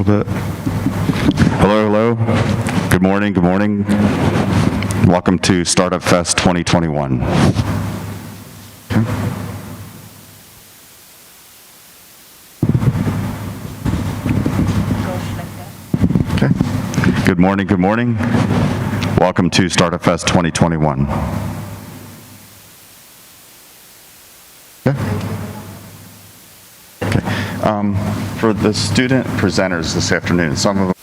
little bit. Hello, hello. Good morning, good morning. Welcome to Startup Fest 2021. Okay. Good morning, good morning. Welcome to Startup Fest 2021. Okay. For the student presenters this afternoon, some of them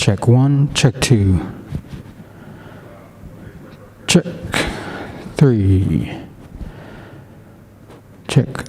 Check 1, check 2. Check 3. Check.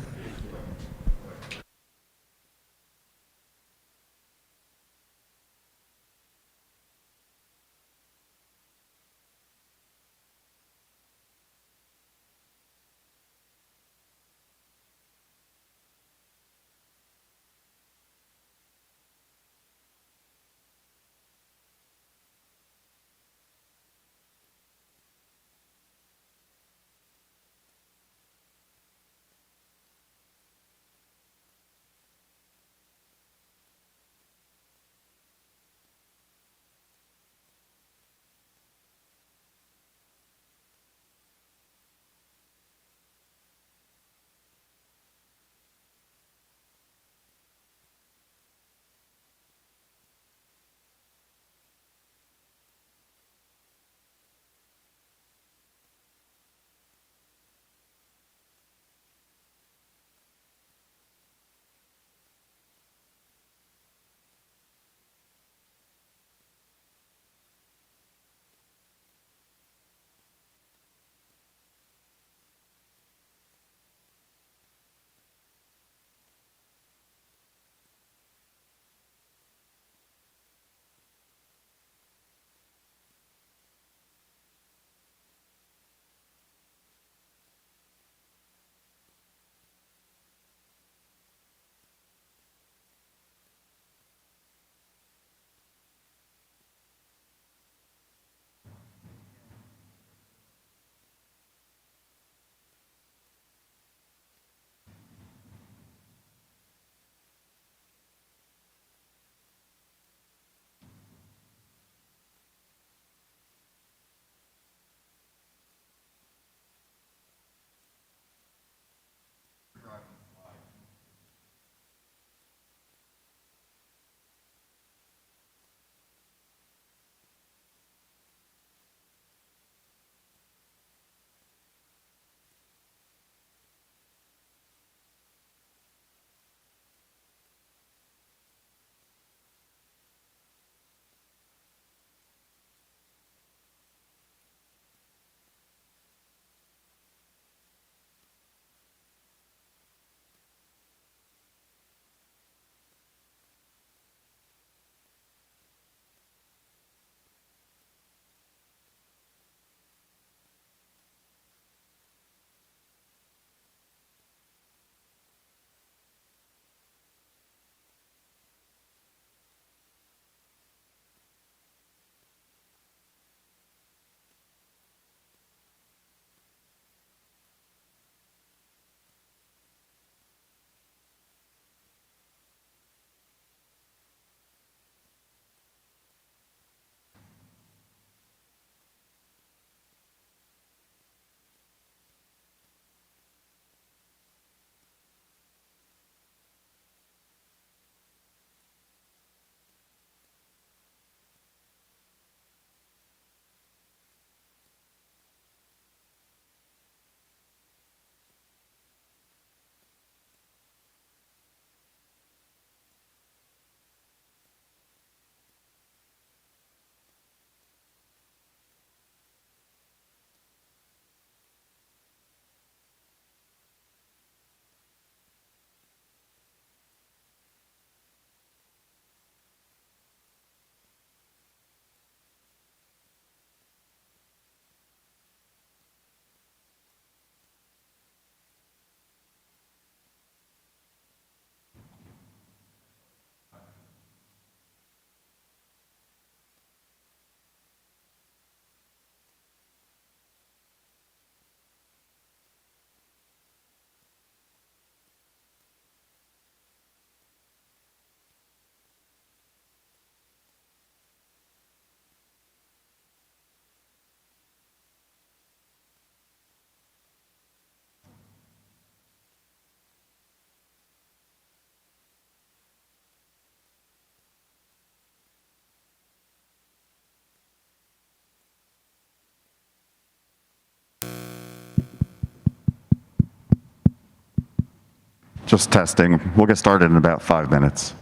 Just testing. We'll get started in about 5 minutes.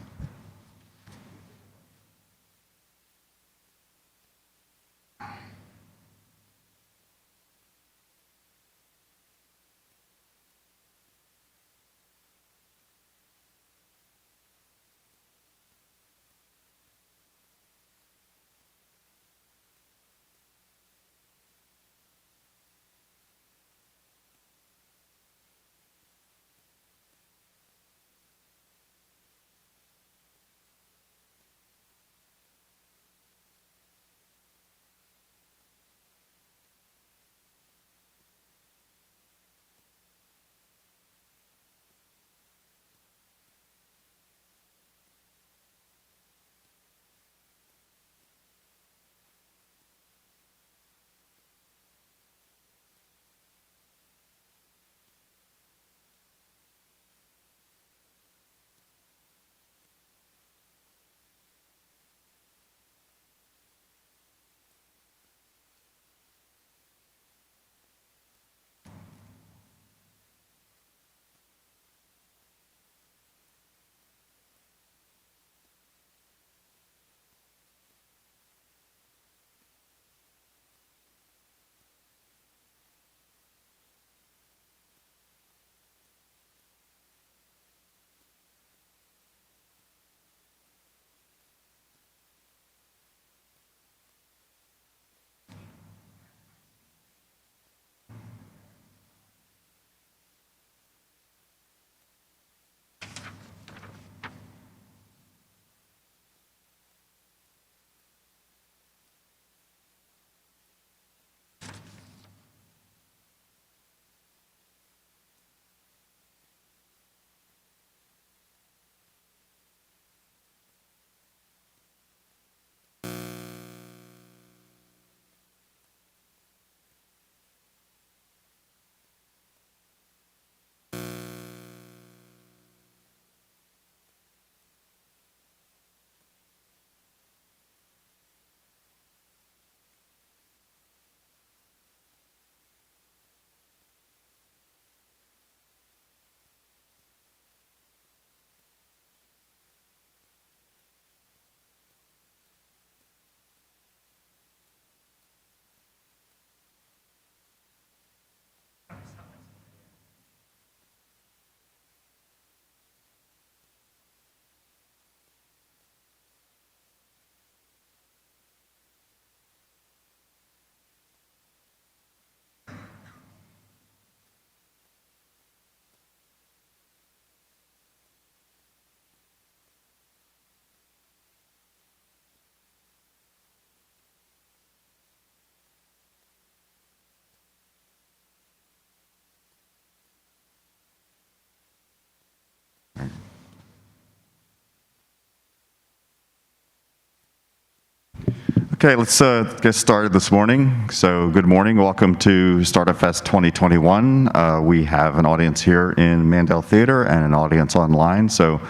Okay, let's get started this morning. So good morning, welcome to Startup Fest 2021. We have an audience here in Mandel Theater and an audience online, so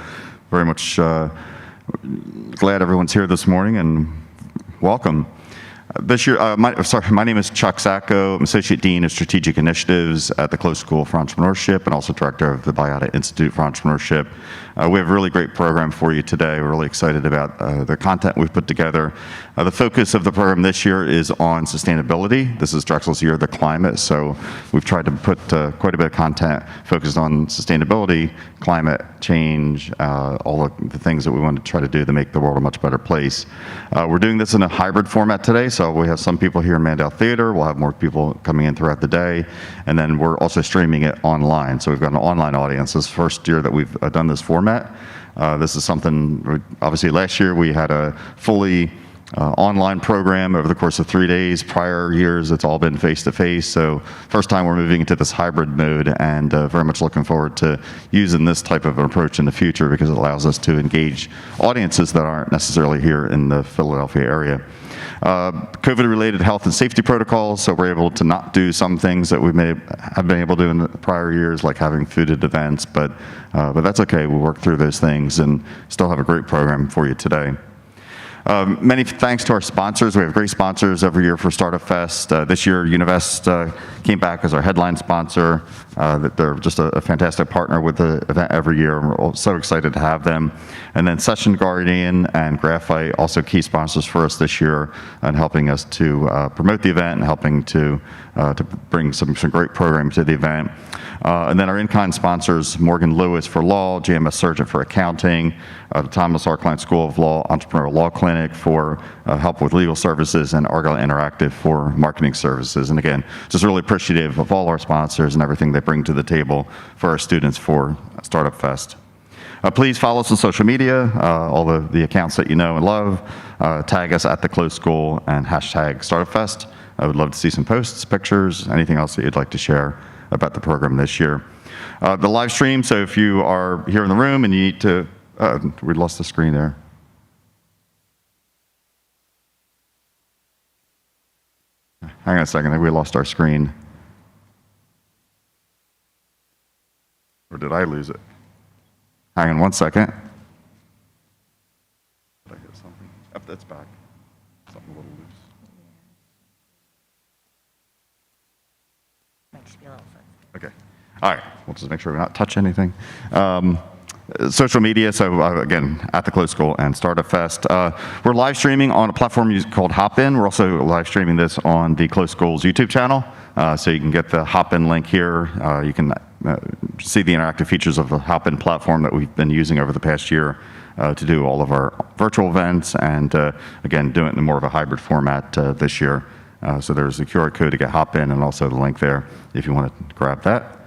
very much glad everyone's here this morning and welcome. This year, my name is Chuck Sacco. I'm Associate Dean of Strategic Initiatives at the Close School for Entrepreneurship and also Director of the Biata Institute for Entrepreneurship. We have a really great program for you today. We're really excited about the content we've put together. The focus of the program this year is on sustainability. This is Drexel's Year of the Climate, so we've tried to put quite a bit of content focused on sustainability, climate change, all of the things that we want to try to do to make the world a much better place. We're doing this in a hybrid format today, so we have some people here in Mandel Theater. We'll have more people coming in throughout the day, and then we're also streaming it online. So we've got an online audience. This is the first year that we've done this format. This is something, obviously last year we had a fully online program over the course of 3 days. Prior years, it's all been face-to-face. So first time we're moving into this hybrid mode, and very much looking forward to using this type of an approach in the future because it allows us to engage audiences that aren't necessarily here in the Philadelphia area. COVID-related health and safety protocols, so we're able to not do some things that we may have been able to do in the prior years, like having food at events, but that's okay. We'll work through those things and still have a great program for you today. Many thanks to our sponsors. We have great sponsors every year for Startup Fest. This year, Univest came back as our headline sponsor. They're just a fantastic partner with the event every year, and we're so excited to have them. And then Session Guardian and Graphite, also key sponsors for us this year, and helping us to promote the event and helping to bring some great programs to the event. And then our in-kind sponsors, Morgan Lewis for Law, JMS Surgeon for Accounting, the Thomas R. Klein School of Law, Entrepreneurial Law Clinic for help with legal services, and Argyle Interactive for marketing services. And again, just really appreciative of all our sponsors and everything they bring to the table for our students for Startup Fest. Please follow us on social media, all the accounts that you know and love. Tag us at the Close School and hashtag Startup Fest. I would love to see some posts, pictures, anything else that you'd like to share about the program this year. The live stream, so if you are here in the room and you need to, we lost the screen there. Hang on a second, I think we lost our screen. Or did I lose it? Hang on one second. Did I hit something? Oh, that's back. Something a little loose. Okay. All right. We'll just make sure we're not touch anything. Social media, so again, at the Close School and Startup Fest. We're live streaming on a platform called Hopin. We're also live streaming this on the Close School's YouTube channel. So you can get the Hopin link here. You can see the interactive features of the Hopin platform that we've been using over the past year to do all of our virtual events, and again, doing it in more of a hybrid format this year. So there's the QR code to get Hopin and also the link there if you want to grab that.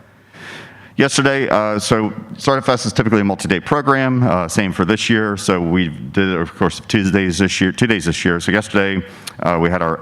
Yesterday, so Startup Fest is typically a multi-day program, same for this year. So we did, of course, 2 days this year. So yesterday, we had our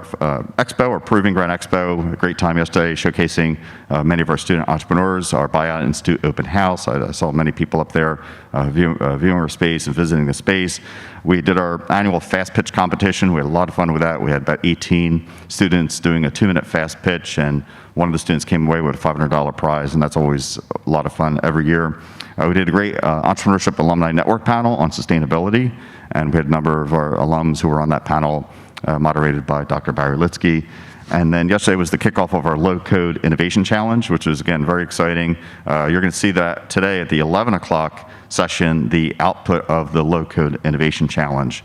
expo, our Proving Ground Expo, a great time yesterday, showcasing many of our student entrepreneurs, our Biata Institute open house. I saw many people up there viewing our space and visiting the space. We did our annual fast pitch competition. We had a lot of fun with that. We had about 18 students doing a 2-minute fast pitch, and one of the students came away with a $500 prize, and that's always a lot of fun every year. We did a great Entrepreneurship Alumni Network panel on sustainability, and we had a number of our alums who were on that panel, moderated by Dr. Barry Litsky. And then yesterday was the kickoff of our Low Code Innovation Challenge, which was, again, very exciting. You're going to see that today at the 11 o'clock session, the output of the Low Code Innovation Challenge.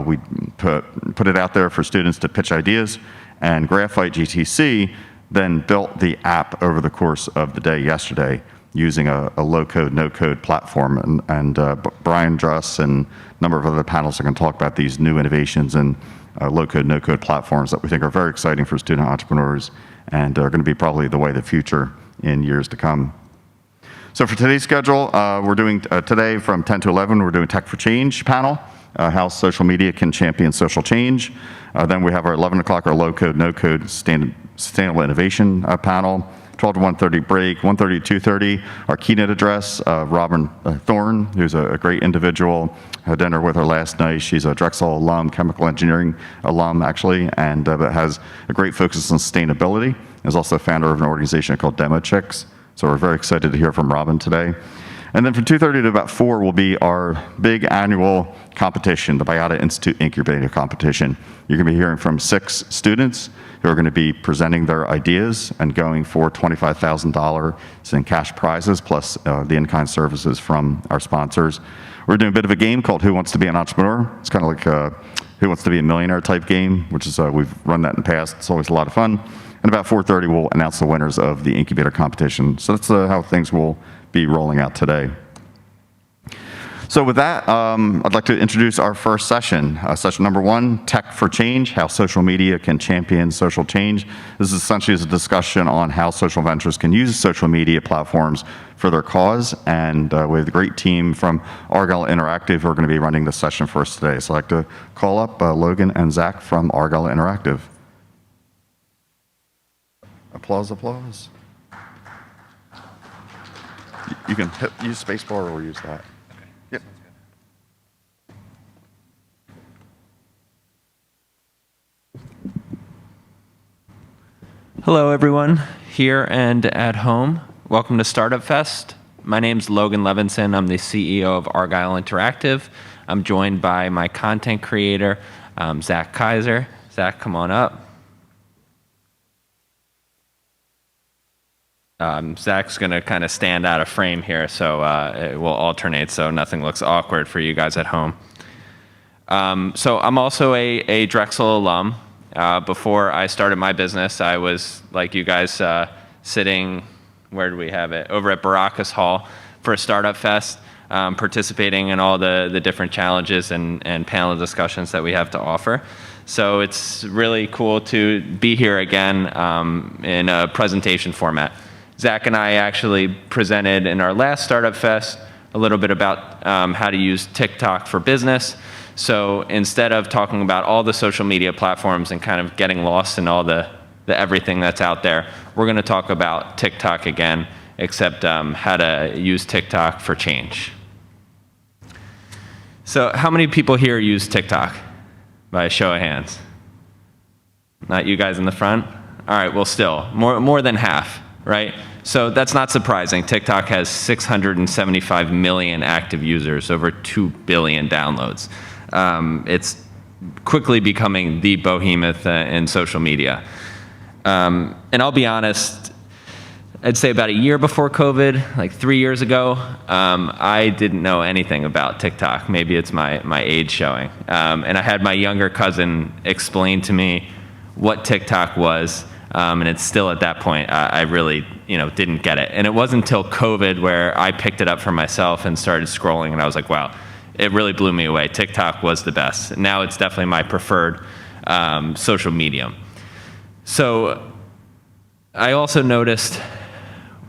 We put it out there for students to pitch ideas, and Graphite GTC then built the app over the course of the day yesterday using a low-code, no-code platform. And Brian Druss and a number of other panels are going to talk about these new innovations and low-code, no-code platforms that we think are very exciting for student entrepreneurs and are going to be probably the way of the future in years to come. So for today's schedule, we're doing today from 10 to 11, we're doing Tech for Change panel, how social media can champion social change. Then we have our 11 o'clock, our low-code, no-code sustainable innovation panel. 12 to 1:30 break, 1:30 to 2:30, our keynote address, Robin Thorne, who's a great individual. Had dinner with her last night. She's a Drexel alum, chemical engineering alum, actually, and but has a great focus on sustainability. Is also a founder of an organization called Demo Chicks. So we're very excited to hear from Robin today. And then from 2:30 to about 4 will be our big annual competition, the Biata Institute Incubator Competition. You're going to be hearing from 6 students who are going to be presenting their ideas and going for $25,000 in cash prizes, plus the in-kind services from our sponsors. We're doing a bit of a game called Who Wants to Be an Entrepreneur? It's kind of like Who Wants to Be a Millionaire type game, which is, we've run that in the past. It's always a lot of fun. And about 4:30, we'll announce the winners of the incubator competition. So that's how things will be rolling out today. So with that, I'd like to introduce our first session. Session number 1, Tech for Change, how social media can champion social change. This is essentially a discussion on how social ventures can use social media platforms for their cause. And we have a great team from Argyle Interactive who are going to be running this session for us today. So I'd like to call up Logan and Zach from Argyle Interactive. Applause, applause. You can use spacebar or use that. Okay. Yep. Hello, everyone, here and at home. Welcome to Startup Fest. My name's Logan Levinson. I'm the CEO of Argyle Interactive. I'm joined by my content creator, Zach Kaiser. Zach, come on up. Zach's going to kind of stand out of frame here, so it will alternate so nothing looks awkward for you guys at home. So I'm also a Drexel alum. Before I started my business, I was, like you guys, sitting, where do we have it? Over at Baracus Hall for a Startup Fest, participating in all the different challenges and panel discussions that we have to offer. So it's really cool to be here again in a presentation format. Zach and I actually presented in our last Startup Fest a little bit about how to use TikTok for business. So instead of talking about all the social media platforms and kind of getting lost in all the everything that's out there, we're going to talk about TikTok again, except how to use TikTok for change. So how many people here use TikTok? By a show of hands. Not you guys in the front? All right, well still, more than half, right? So that's not surprising. TikTok has 675 million active users, over 2 billion downloads. It's quickly becoming the behemoth in social media. And I'll be honest, I'd say about a year before COVID, like 3 years ago, I didn't know anything about TikTok. Maybe it's my age showing. And I had my younger cousin explain to me what TikTok was. And it's still at that point, I really, didn't get it. And it wasn't until COVID where I picked it up for myself and started scrolling, and I was like, wow, it really blew me away. TikTok was the best. Now it's definitely my preferred social medium. So I also noticed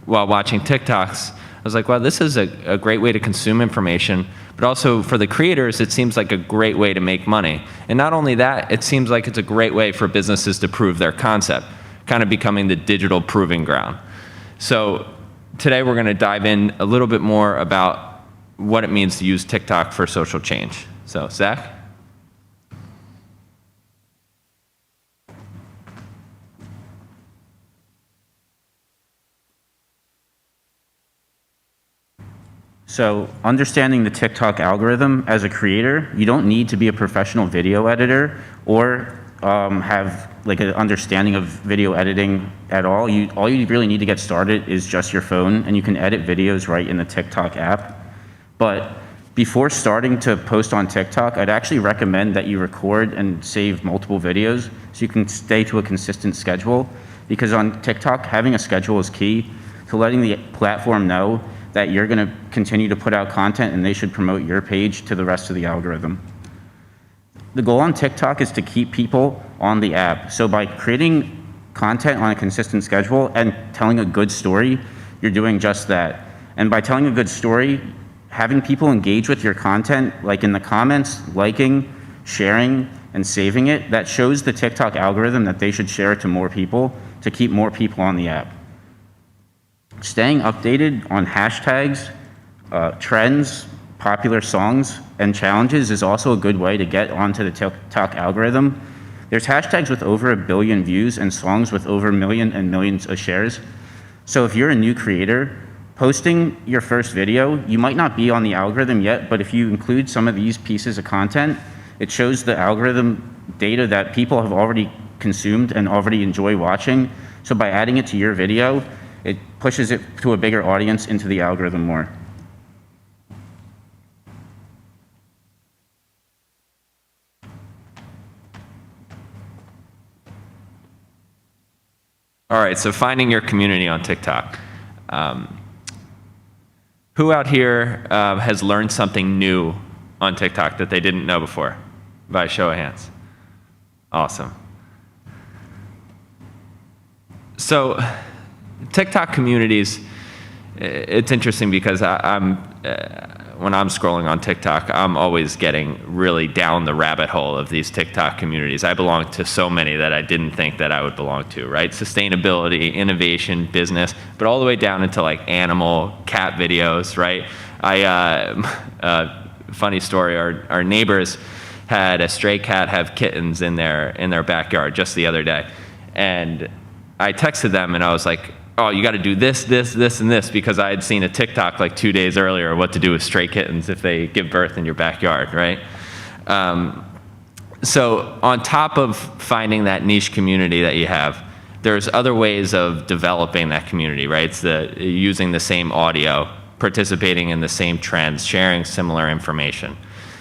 while watching TikToks, I was like, wow, this is a great way to consume information, but also for the creators, it seems like a great way to make money. And not only that, it seems like it's a great way for businesses to prove their concept, kind of becoming the digital proving ground. So today we're going to dive in a little bit more about what it means to use TikTok for social change. So, Zach? So understanding the TikTok algorithm as a creator, you don't need to be a professional video editor or have like an understanding of video editing at all. All you really need to get started is just your phone, and you can edit videos right in the TikTok app. But before starting to post on TikTok, I'd actually recommend that you record and save multiple videos so you can stay to a consistent schedule. Because on TikTok, having a schedule is key to letting the platform know that you're going to continue to put out content and they should promote your page to the rest of the algorithm. The goal on TikTok is to keep people on the app. So by creating content on a consistent schedule and telling a good story, you're doing just that. And by telling a good story, having people engage with your content, like in the comments, liking, sharing, and saving it, that shows the TikTok algorithm that they should share it to more people to keep more people on the app. staying updated on hashtags, trends, popular songs, and challenges is also a good way to get onto the TikTok algorithm. There's hashtags with over 1 billion views and songs with over millions and millions of shares. So if you're a new creator, posting your first video, you might not be on the algorithm yet, but if you include some of these pieces of content, it shows the algorithm data that people have already consumed and already enjoy watching. So by adding it to your video, it pushes it to a bigger audience into the algorithm more. All right, so finding your community on TikTok. Who out here has learned something new on TikTok that they didn't know before? By a show of hands. Awesome. So TikTok communities, it's interesting because when I'm scrolling on TikTok, I'm always getting really down the rabbit hole of these TikTok communities. I belong to so many that I didn't think that I would belong to, right? Sustainability, innovation, business, but all the way down into like animal, cat videos, right? Funny story, our neighbors had a stray cat have kittens in their backyard just the other day. And I texted them and I was like, oh, you got to do this, this, this, and this, because I had seen a TikTok like 2 days earlier what to do with stray kittens if they give birth in your backyard, right? So on top of finding that niche community that you have, there's other ways of developing that community, right? It's using the same audio, participating in the same trends, sharing similar information.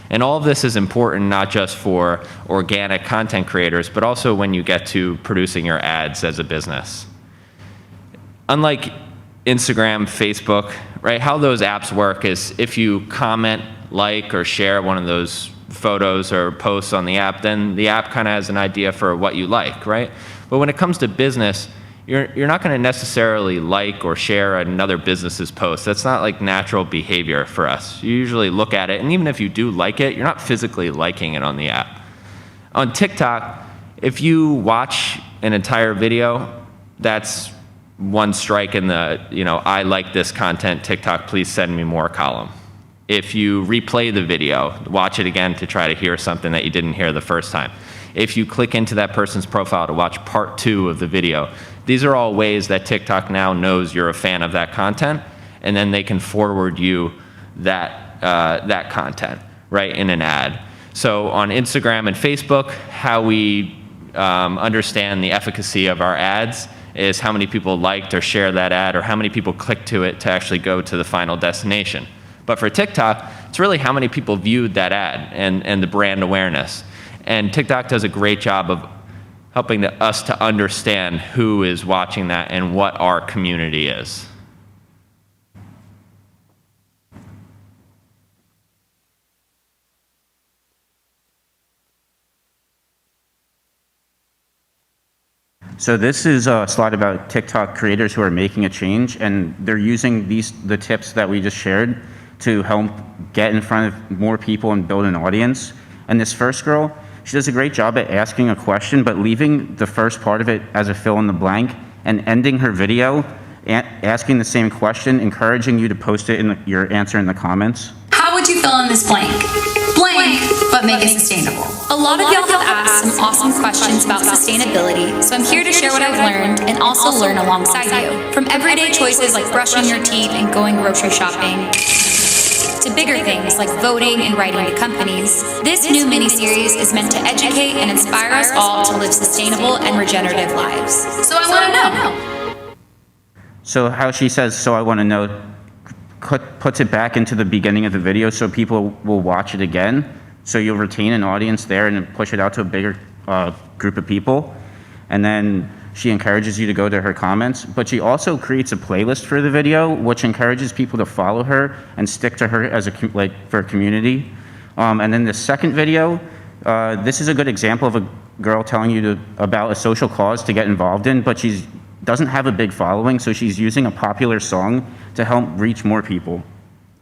And all of this is important not just for organic content creators, but also when you get to producing your ads as a business. Unlike Instagram, Facebook, right, how those apps work is if you comment, like, or share one of those photos or posts on the app, then the app kind of has an idea for what you like, right? But when it comes to business, you're not going to necessarily like or share another business's post. That's not like natural behavior for us. You usually look at it, and even if you do like it, you're not physically liking it on the app. On TikTok, if you watch an entire video, that's one strike in the, I like this content, TikTok, please send me more column. If you replay the video, watch it again to try to hear something that you didn't hear the first time. If you click into that person's profile to watch part 2 of the video, these are all ways that TikTok now knows you're a fan of that content, and then they can forward you that content, right, in an ad. So on Instagram and Facebook, how we understand the efficacy of our ads is how many people liked or shared that ad, or how many people clicked to it to actually go to the final destination. But for TikTok, it's really how many people viewed that ad and the brand awareness. And TikTok does a great job of helping us to understand who is watching that and what our community is. So this is a slide about TikTok creators who are making a change, and they're using the tips that we just shared to help get in front of more people and build an audience. And this first girl, she does a great job at asking a question, but leaving the first part of it as a fill in the blank, and ending her video asking the same question, encouraging you to post it in your answer in the comments. How would you fill in this blank? Blank, but make it sustainable. A lot of y'all have asked some awesome questions about sustainability, so I'm here to share what I've learned and also learn alongside you. From everyday choices like brushing your teeth and going grocery shopping, to bigger things like voting and writing to companies, this new mini-series is meant to educate and inspire us all to live sustainable and regenerative lives. So I want to know. So how she says, so I want to know, puts it back into the beginning of the video so people will watch it again. So you'll retain an audience there and push it out to a bigger group of people. And then she encourages you to go to her comments, but she also creates a playlist for the video, which encourages people to follow her and stick to her as for a community. And then the second video, this is a good example of a girl telling you about a social cause to get involved in, but she doesn't have a big following, so she's using a popular song to help reach more people.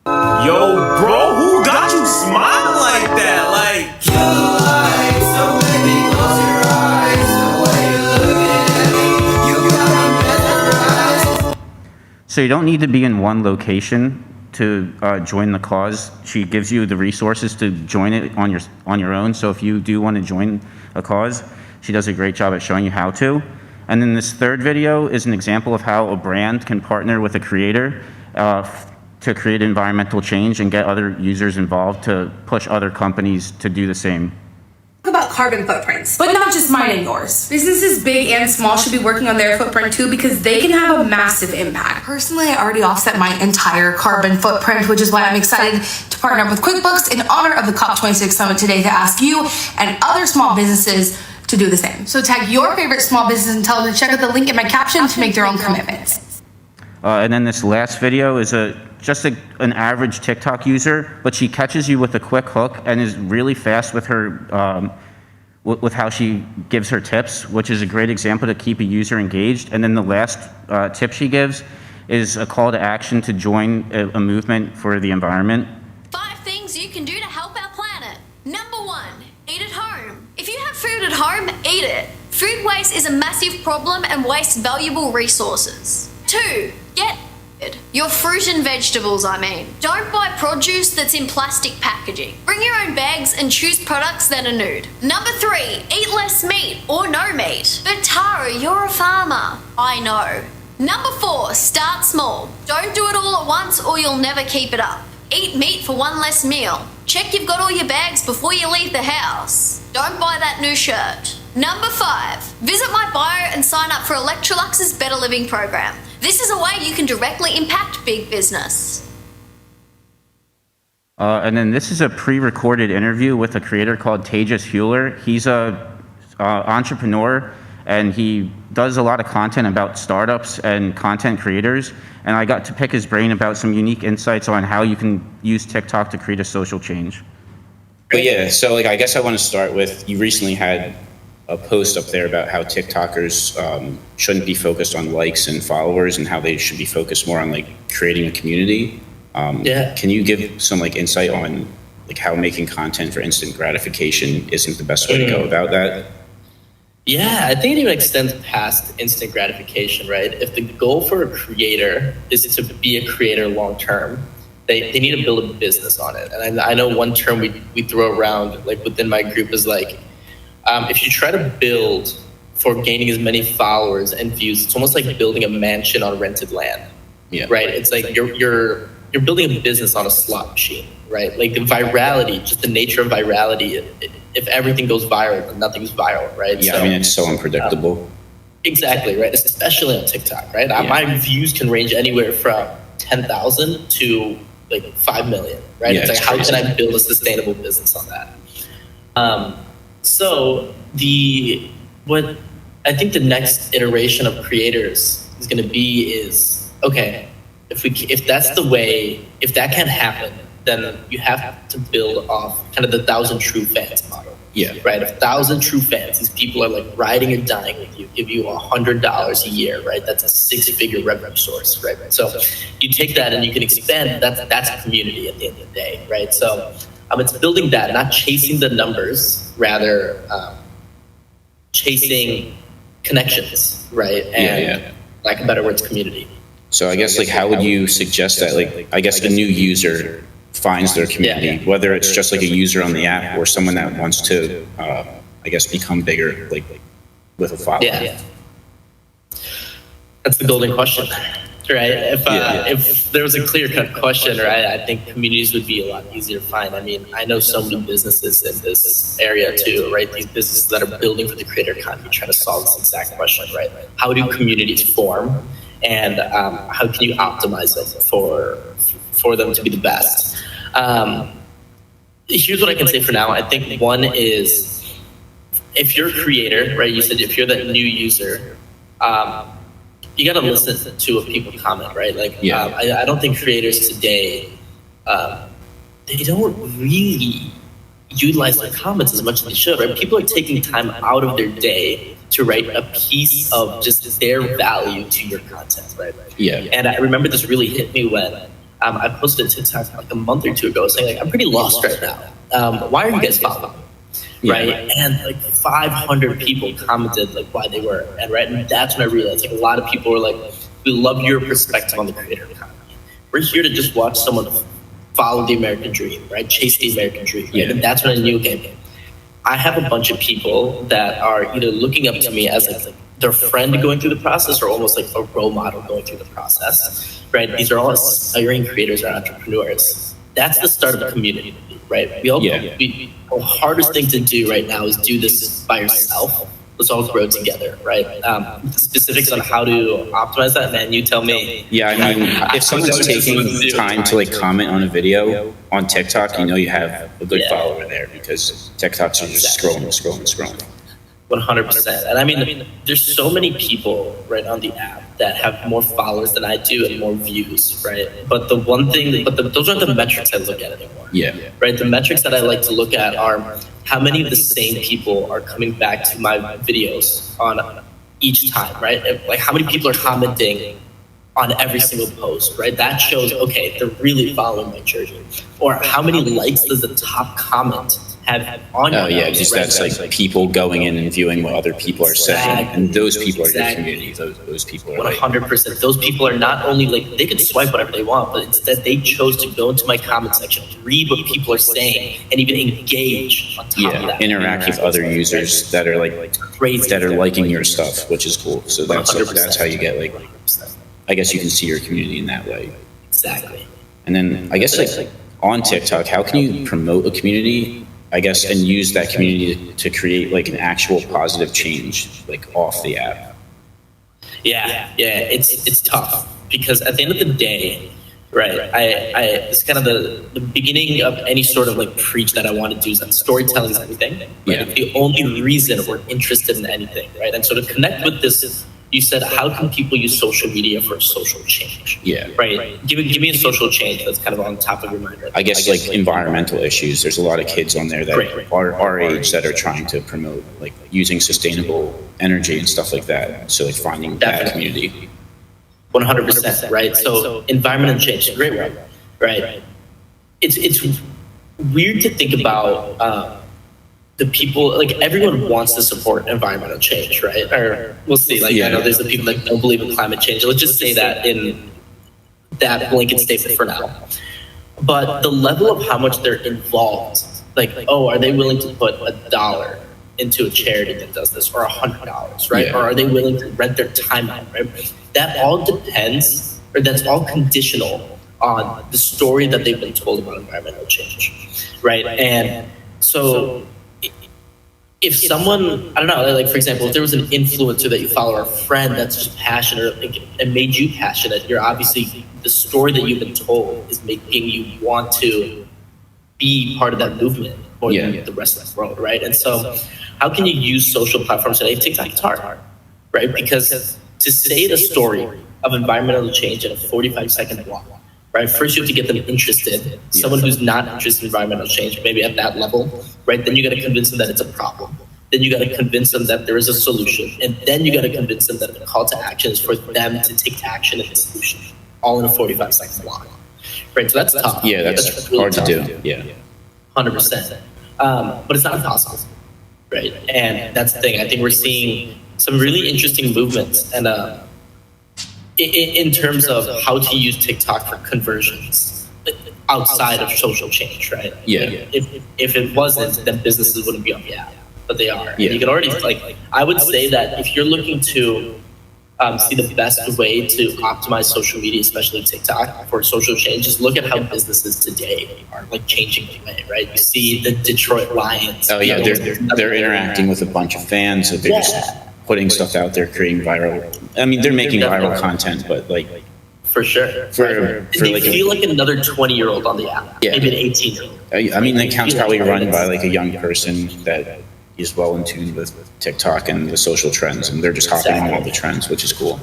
Yo, bro, who got you smiling like that? Like, so baby, close your eyes. The way you're looking at me, you got me mesmerized. So So you don't need to be in one location to join the cause. She gives you the resources to join it on your own. So if you do want to join a cause, she does a great job at showing you how to. And then this third video is an example of how a brand can partner with a creator to create environmental change and get other users involved to push other companies to do the same. About carbon footprints, but not just mine and yours. Businesses big and small should be working on their footprint too, because they can have a massive impact. Personally, I already offset my entire carbon footprint, which is why I'm excited to partner up with QuickBooks in honor of the COP26 Summit today to ask you and other small businesses to do the same. So tag your favorite small business and tell them to check out the link in my caption to make their own commitments. And then this last video is just an average TikTok user, but she catches you with a quick hook and is really fast with her with how she gives her tips, which is a great example to keep a user engaged. And then the last tip she gives is a call to action to join a movement for the environment. 5 things you can do to help our planet. Number 1, eat at home. If you have food at home, eat it. Food waste is a massive problem and wastes valuable resources. 2, get your fruit and vegetables, I mean. Don't buy produce that's in plastic packaging. Bring your own bags and choose products that are nude. Number 3, eat less meat or no meat. But Tara, you're a farmer. I know. Number 4, start small. Don't do it all at once or you'll never keep it up. Eat meat for one less meal. Check you've got all your bags before you leave the house. Don't buy that new shirt. Number 5, visit my bio and sign up for Electrolux's Better Living program. This is a way you can directly impact big business. And then this is a pre-recorded interview with a creator called Tejas Hewler. He's a entrepreneur, and he does a lot of content about startups and content creators. And I got to pick his brain about some unique insights on how you can use TikTok to create a social change. But yeah, so I guess I want to start with, you recently had a post up there about how TikTokers shouldn't be focused on likes and followers and how they should be focused more on creating a community. Can you give some insight on how making content for instant gratification isn't the best way to go about that? Yeah, I think it even extends past instant gratification, right? If the goal for a creator is to be a creator long term, they need to build a business on it. And I know one term we throw around within my group is if you try to build for gaining as many followers and views, it's almost like building a mansion on rented land. Yeah. Right? It's like you're building a business on a slot machine, right? The virality, just the nature of virality, if everything goes viral, then nothing's viral, right? Yeah, so, it's so unpredictable. Exactly, right? Especially on TikTok, right? Yeah. My views can range anywhere from 10,000 to 5 million, right? Yeah, it's how can I build a sustainable business on that? So what I think the next iteration of creators is going to be is, okay, if that's the way, if that can't happen, then you have to build off kind of the 1,000 true fans model. Yeah. Right? 1,000 true fans, these people are riding and dying with you, give you $100 a year, right? That's a 6-figure revenue source, right? So you take that and you can expand, that's a community at the end of the day, right? So it's building that, not chasing the numbers, rather chasing connections, right? And like a better word's community. So I guess how would you suggest that I guess the new user finds their community, whether it's just a user on the app or someone that wants to I guess become bigger with a following? Yeah. That's the golden question. Right? If there was a clear-cut question, right, I think communities would be a lot easier to find. I mean, I know so many businesses in this area too, right? These businesses that are building for the creator economy, trying to solve this exact question, right? How do communities form, and how can you optimize them for them to be the best? Here's what I can say for now. I think one is, if you're a creator, right? You said if you're that new user. You got to listen to what people comment, right? I don't think creators today, they don't really utilize their comments as much as they should, right? People are taking time out of their day to write a piece of just their value to your content, right? Yeah. And I remember this really hit me when I posted a TikTok a month or two ago saying, I'm pretty lost right now. Why are you guys following me? Right, and 500 people commented why they were, and that's when I realized a lot of people were We love your perspective on the creator economy. We're here to just watch someone follow the American dream, right? Chase the American dream, right? Yeah. And that's what a new game is. I have a bunch of people that are either looking up to me as like their friend going through the process or almost like a role model going through the process, right? These are all aspiring creators or entrepreneurs. That's the start of a community, right? The hardest thing to do right now is do this by yourself. Let's all grow together, right? Specifics on how to optimize that, man, you tell me. Yeah, I mean, if someone's taking time to like comment on a video on TikTok, you know you have a good follower there because TikToks are just scrolling. 100%. And I mean, there's so many people right on the app that have more followers than I do and more views, right? But the one thing, those aren't the metrics I look at anymore. Yeah. Right? The metrics that I like to look at are how many of the same people are coming back to my videos on each time, right? Like how many people are commenting on every single post, right? That shows, okay, they're really following my journey. Or how many likes does the top comment have on your because that's like people going in and viewing what other people are saying, and those people are your community. Those people are 100%. Those people are not only like they could swipe whatever they want, but instead they chose to go into my comment section, read what people are saying, and even engage on top of that. Interact with other users that are liking your stuff, which is cool. So that's how you get like, I guess you can see your community in that way. Exactly. And then I guess like on TikTok, how can you promote a community, I guess, and use that community to create like an actual positive change, like off the app? Yeah, it's tough because at the end of the day, right? It's kind of the beginning of any sort of like preach that I want to do is that storytelling is everything. Right? Yeah. The only reason we're interested in anything, right? And so to connect with this, you said, how can people use social media for social change? Yeah. Right. Give me a social change that's kind of on top of your mind. Right? I guess like environmental issues. There's a lot of kids on there that are our age that are trying to promote like using sustainable energy and stuff like that. So like finding that community. 100%. Right. So environmental change is a great word. Right. It's weird to think about. The people, like everyone wants to support environmental change, right? Or we'll see. Like I know there's the people that don't believe in climate change. Let's just say that in that blanket statement for now. But the level of how much they're involved, like, oh, are they willing to put $1 into a charity that does this, or $100, right? Yeah. Or are they willing to rent their time out, right? That all depends, or that's all conditional on the story that they've been told about environmental change, right? And so if someone, I don't know, like for example, if there was an influencer that you follow or a friend that's just passionate and made you passionate, you're obviously, the story that you've been told is making you want to be part of that movement more than the rest of the world, right? And so how can you use social platforms today? TikTok, it's hard, right? Because to say the story of environmental change in a 45-second block, right? First, you have to get them interested. Someone who's not interested in environmental change, maybe at that level, right? Then you got to convince them that it's a problem. Then you got to convince them that there is a solution. And then you got to convince them that the call to action is for them to take action in the solution, all in a 45-second block, right? So that's tough. Yeah, that's really hard tough. to do. Yeah. 100%. But it's not impossible, right? And that's the thing. I think we're seeing some really interesting movements and in terms of how to use TikTok for conversions outside of social change, right? Yeah. If it wasn't, then businesses wouldn't be on the app, but they are. Yeah. And you can already, like, I would say that if you're looking to see the best way to optimize social media, especially TikTok, for social change, just look at how businesses today are like changing the way, right? You see the Detroit Lions. Oh yeah, they're interacting with a bunch of fans, so they're just putting stuff out there, creating viral. I mean, they're making viral content, but like for sure. They like feel like another 20-year-old on the app, maybe an 18-year-old. I mean, the account's probably run by like a young person that is well in tune with TikTok and the social trends, and they're just hopping on all the trends, which is cool.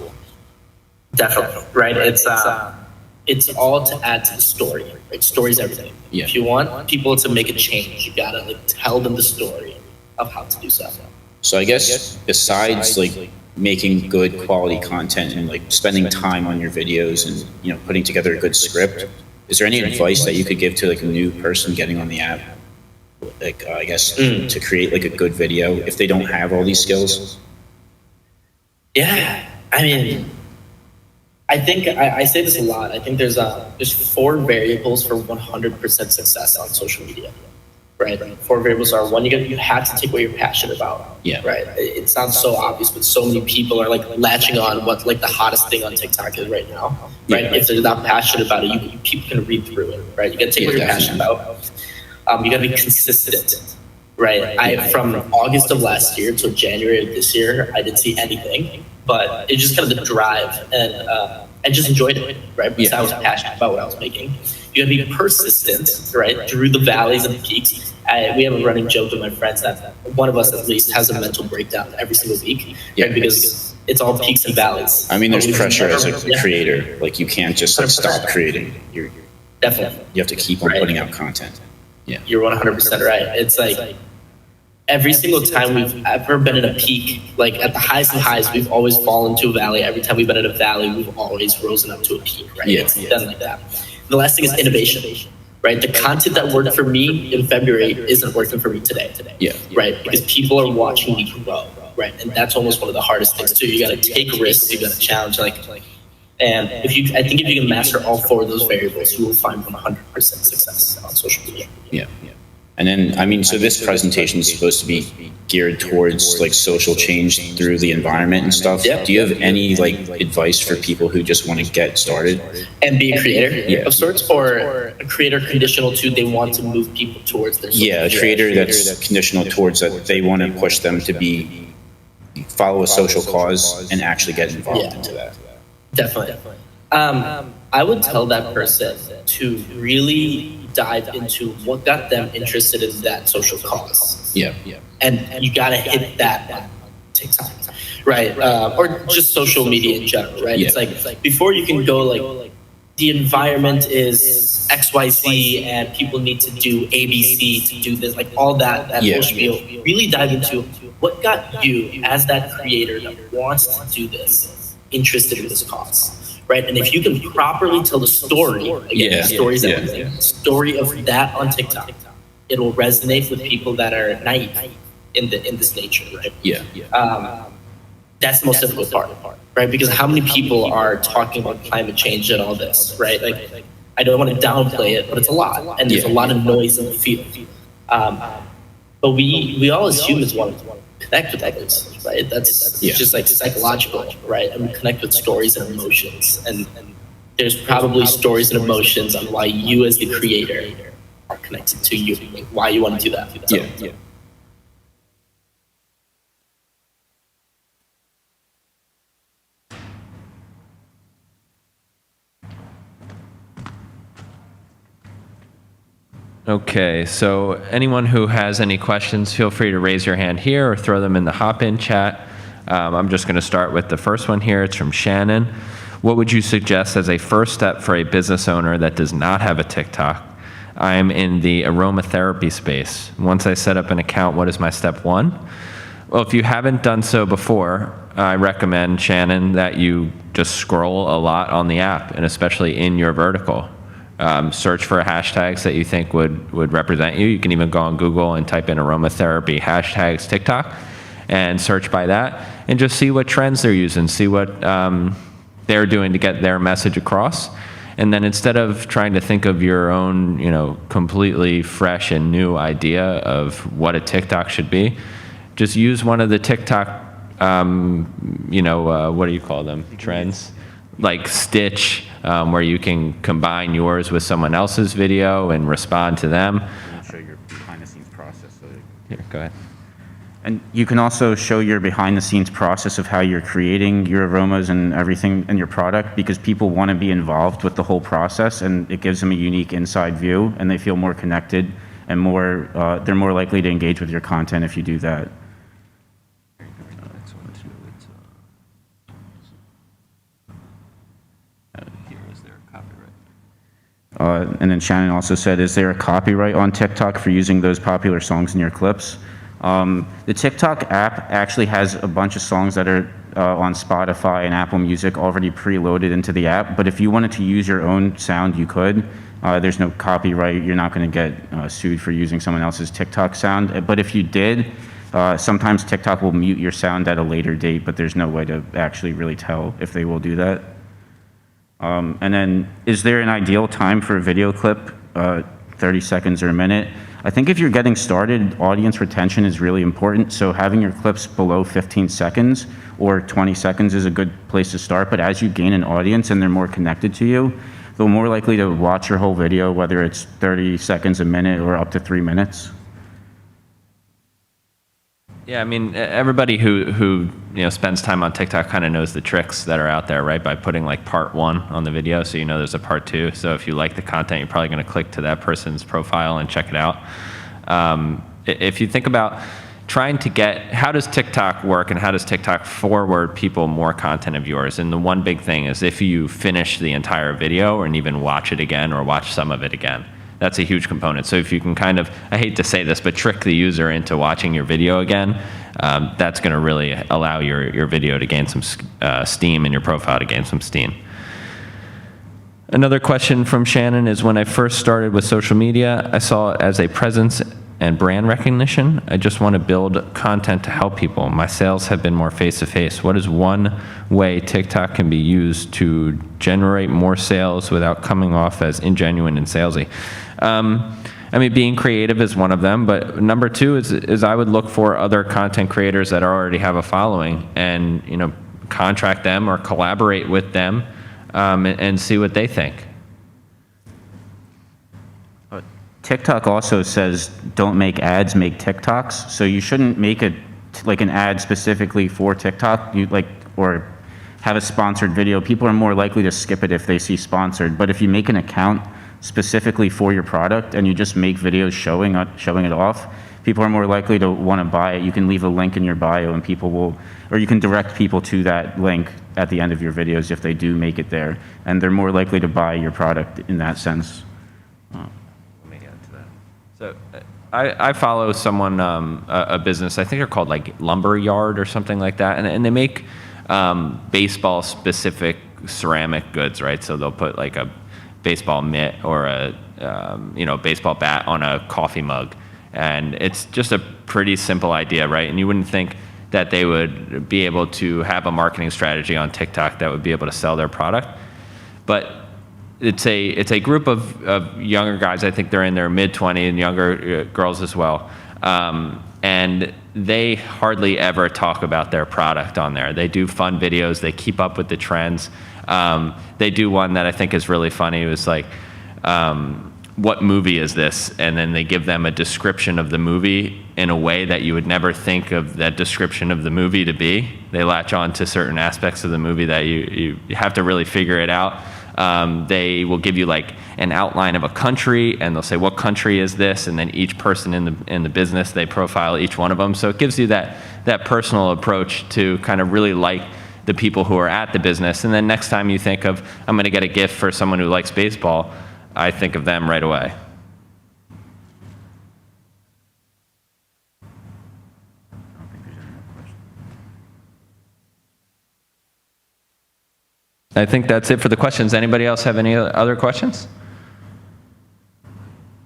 Definitely, right? It's all to add to the story, right? Story's everything. Yeah. If you want people to make a change, you gotta like tell them the story of how to do so. So I guess besides like making good quality content and like spending time on your videos and putting together a good script, is there any advice that you could give to like a new person getting on the app, like I guess to create like a good video if they don't have all these skills? Yeah, I mean, I think I say this a lot. I think there's 4 variables for 100% success on social media, right? 4 variables are: one, you have to take what you're passionate about. Yeah. Right. It sounds so obvious, but so many people are like latching on what like the hottest thing on TikTok is right now. Right. Yeah. If they're not passionate about it, people can read through it. Right. You got to take what you're passionate about. You got to be consistent. Right. From August of last year till January of this year, I didn't see anything, but it's just kind of the drive, and I just enjoyed it, right? Because I was passionate about what I was making. You got to be persistent, right, through the valleys and the peaks. We have a running joke with my friends that one of us at least has a mental breakdown every single week, right? Because it's all peaks and valleys. I mean, there's pressure as a creator. Like, you can't just like stop creating. Definitely. You have to keep on putting out content. Yeah. You're 100% right. It's like every single time we've ever been in a peak, like at the highest of highs, we've always fallen to a valley. Every time we've been in a valley, we've always risen up to a peak, right? Yeah. It's done like that. The last thing is innovation, right? The content that worked for me in February isn't working for me today. Yeah. Right? Because people are watching me grow, right? And that's almost one of the hardest things too. You got to take risks, you got to challenge, and I think if you can master all 4 of those variables, you will find 100% success on social media. Yeah. And then, I mean, so this presentation is supposed to be geared towards like social change through the environment and stuff. Yep. Do you have any like advice for people who just want to get started and be a creator of sorts, or a creator conditional to they want to move people towards their social a creator that's conditional towards that they want to push them to follow a social cause and actually get involved into that? Definitely. I would tell that person to really dive into what got them interested in that social cause. Yeah. And you got to hit that on TikTok, right? Or just social media in general, right? Yeah. It's like before you can go like the environment is XYZ and people need to do ABC to do this, like all that whole spiel. Really dive into what got you as that creator that wants to do this interested in this cause. Right, and if you can properly tell the story, everything, story of that on TikTok, it will resonate with people that are naive in this nature, right? That's the most difficult part, right? Because how many people are talking about climate change and all this, right? Like, I don't want to downplay it, but it's a lot, and there's a lot of noise in the field. But we all as humans want to connect with others, right? That's just like psychological, right? And we connect with stories and emotions, and there's probably stories and emotions on why you as the creator are connected to you, like why you want to do that. Yeah. Okay, so anyone who has any questions, feel free to raise your hand here or throw them in the hop-in chat. I'm just going to start with the first one here. It's from Shannon. What would you suggest as a first step for a business owner that does not have a TikTok? I'm in the aromatherapy space. Once I set up an account, what is my step 1? Well, if you haven't done so before, I recommend, Shannon, that you just scroll a lot on the app, and especially in your vertical. Search for hashtags that you think would represent you. You can even go on Google and type in aromatherapy hashtags TikTok and search by that, and just see what trends they're using, see what they're doing to get their message across. And then instead of trying to think of your own, completely fresh and new idea of what a TikTok should be, just use one of the TikTok, what do you call them? Trends? Like Stitch, where you can combine yours with someone else's video and respond to them. I'll show your behind-the-scenes process. Here, go ahead. And you can also show your behind-the-scenes process of how you're creating your aromas and everything in your product, because people want to be involved with the whole process, and it gives them a unique inside view, and they feel more connected and they're more likely to engage with your content if you do that. And then Shannon also said, is there a copyright on TikTok for using those popular songs in your clips? The TikTok app actually has a bunch of songs that are on Spotify and Apple Music already preloaded into the app, but if you wanted to use your own sound, you could. There's no copyright. You're not going to get sued for using someone else's TikTok sound. But if you did, sometimes TikTok will mute your sound at a later date, but there's no way to actually really tell if they will do that. And then, is there an ideal time for a video clip? 30 seconds or a minute? I think if you're getting started, audience retention is really important. So having your clips below 15 seconds or 20 seconds is a good place to start. But as you gain an audience and they're more connected to you, they're more likely to watch your whole video, whether it's 30 seconds, a minute, or up to 3 minutes. Yeah, I mean, everybody who spends time on TikTok kind of knows the tricks that are out there, right? By putting like part 1 on the video, so you know there's a part 2. So if you like the content, you're probably going to click to that person's profile and check it out. If you think about trying to get, how does TikTok work and how does TikTok forward people more content of yours? And the one big thing is if you finish the entire video and even watch it again or watch some of it again. That's a huge component. So if you can kind of, I hate to say this, but trick the user into watching your video again, that's going to really allow your video to gain some steam and your profile to gain some steam. Another question from Shannon is, when I first started with social media, I saw it as a presence and brand recognition. I just want to build content to help people. My sales have been more face-to-face. What is one way TikTok can be used to generate more sales without coming off as ingenuine and salesy? I mean, being creative is one of them, but number 2 is I would look for other content creators that already have a following and, contract them or collaborate with them and see what they think. TikTok also says don't make ads, make TikToks. So you shouldn't make an ad specifically for TikTok. Or have a sponsored video. People are more likely to skip it if they see sponsored. But if you make an account specifically for your product and you just make videos showing it off, people are more likely to want to buy it. You can leave a link in your bio and people will, or you can direct people to that link at the end of your videos if they do make it there. And they're more likely to buy your product in that sense. So I follow someone, a business, I think they're called like Lumber Yard or something like that, and they make baseball specific ceramic goods, right? So they'll put like a baseball mitt or a baseball bat on a coffee mug, and it's just a pretty simple idea, right? And you wouldn't think that they would be able to have a marketing strategy on TikTok that would be able to sell their product, but it's a group of younger guys. I think they're in their mid-20s and younger girls as well. And they hardly ever talk about their product on there. They do fun videos. They keep up with the trends. They do one that I think is really funny. It was like, what movie is this? And then they give them a description of the movie in a way that you would never think of that description of the movie to be. They latch on to certain aspects of the movie that you have to really figure it out. They will give you like an outline of a country and they'll say, what country is this? And then each person in the business, they profile each one of them. So it gives you that personal approach to kind of really like the people who are at the business. And then next time you think of, I'm going to get a gift for someone who likes baseball, I think of them right away. I think that's it for the questions. Anybody else have any other questions?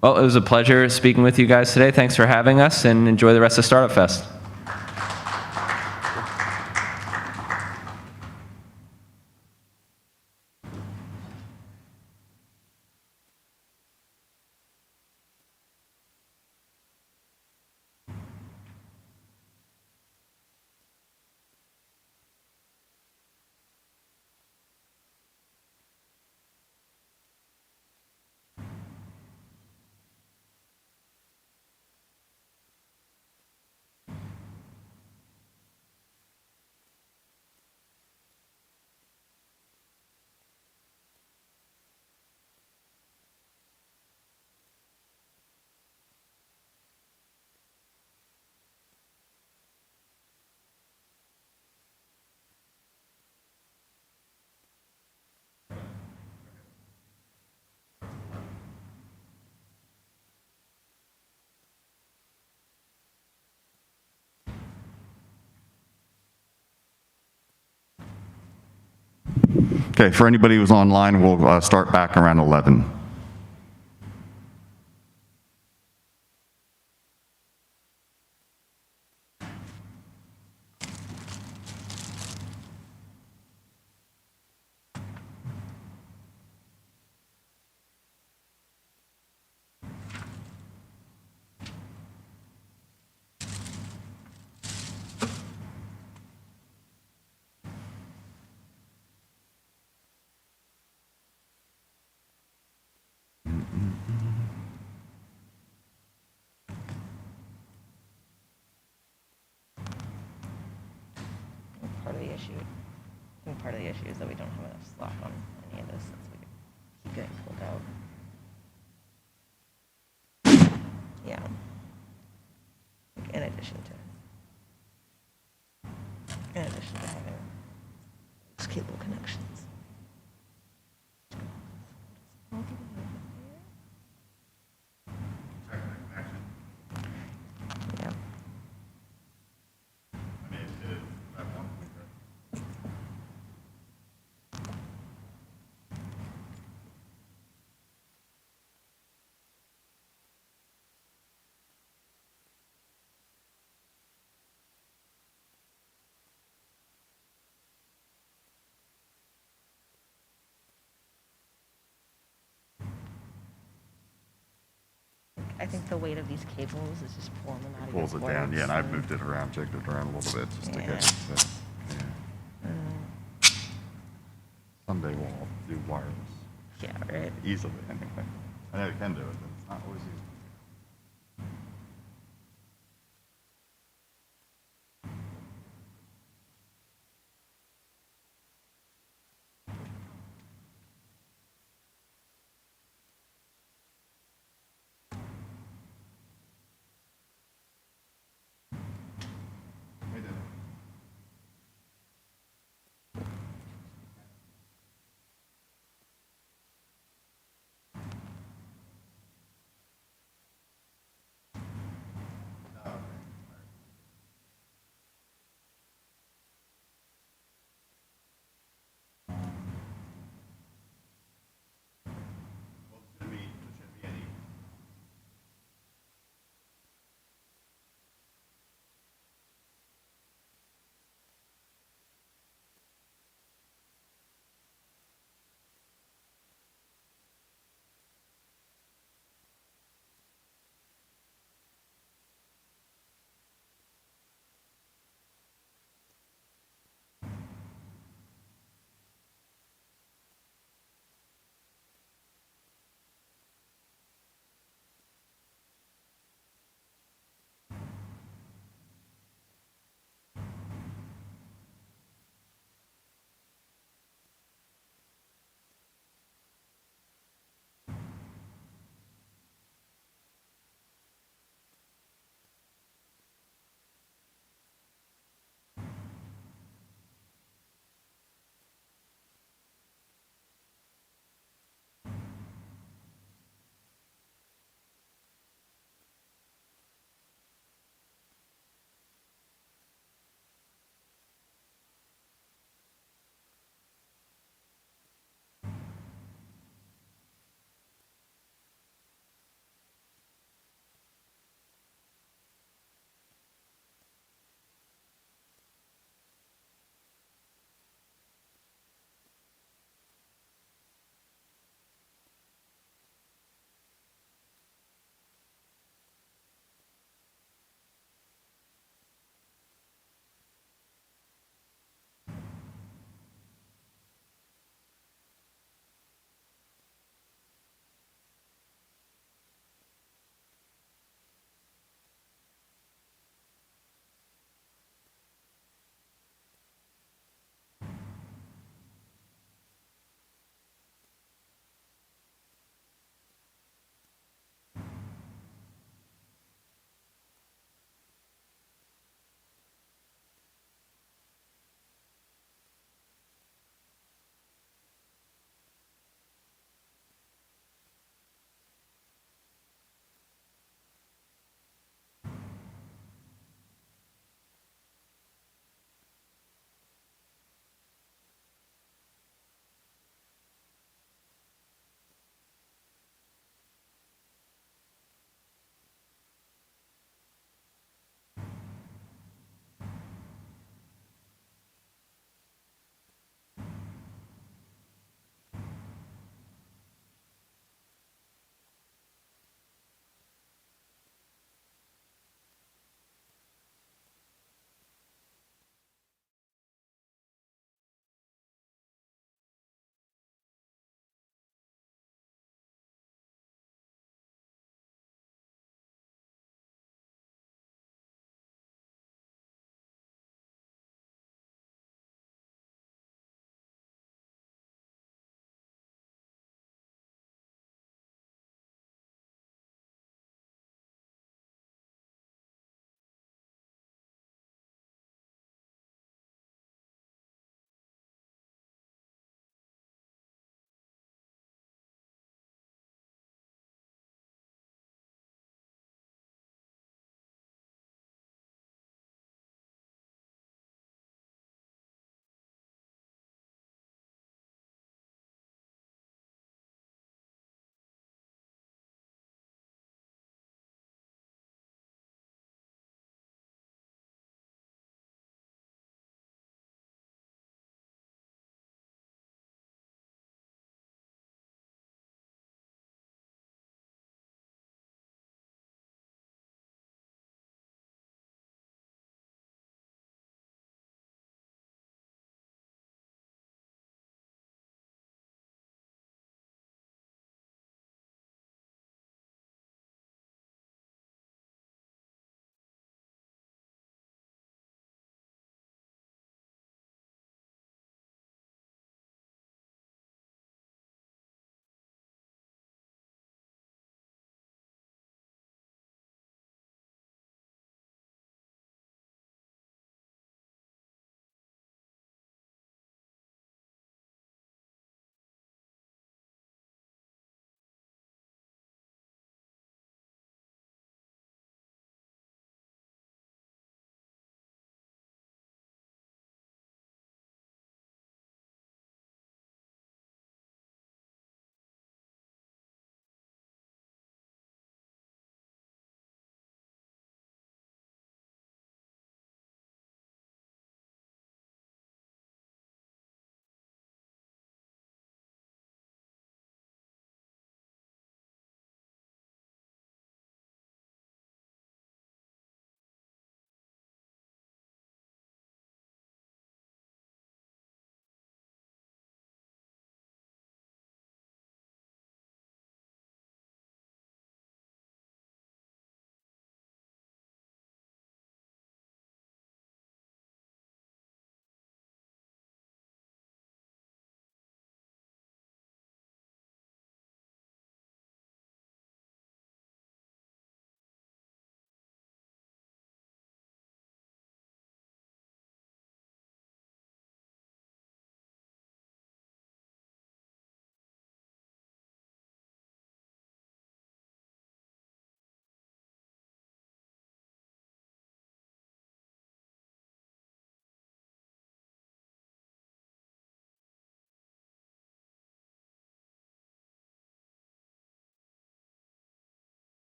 Well, it was a pleasure speaking with you guys today. Thanks for having us, and enjoy the rest of Startup Fest. Okay, for anybody who's online, we'll start back around 11. the issue is that we don't have enough slot on any of this since we keep getting pulled out. Yeah. In addition to having those cable connections. Yeah. I think the weight of these cables is just pulling them out of Pulls your it down, cords. yeah, and I've moved it around, jigged it around a little bit just to get it. So, yeah. Someday we'll all do wireless. Yeah, right. Easily, anyway. I know you can do it, but it's not always easy.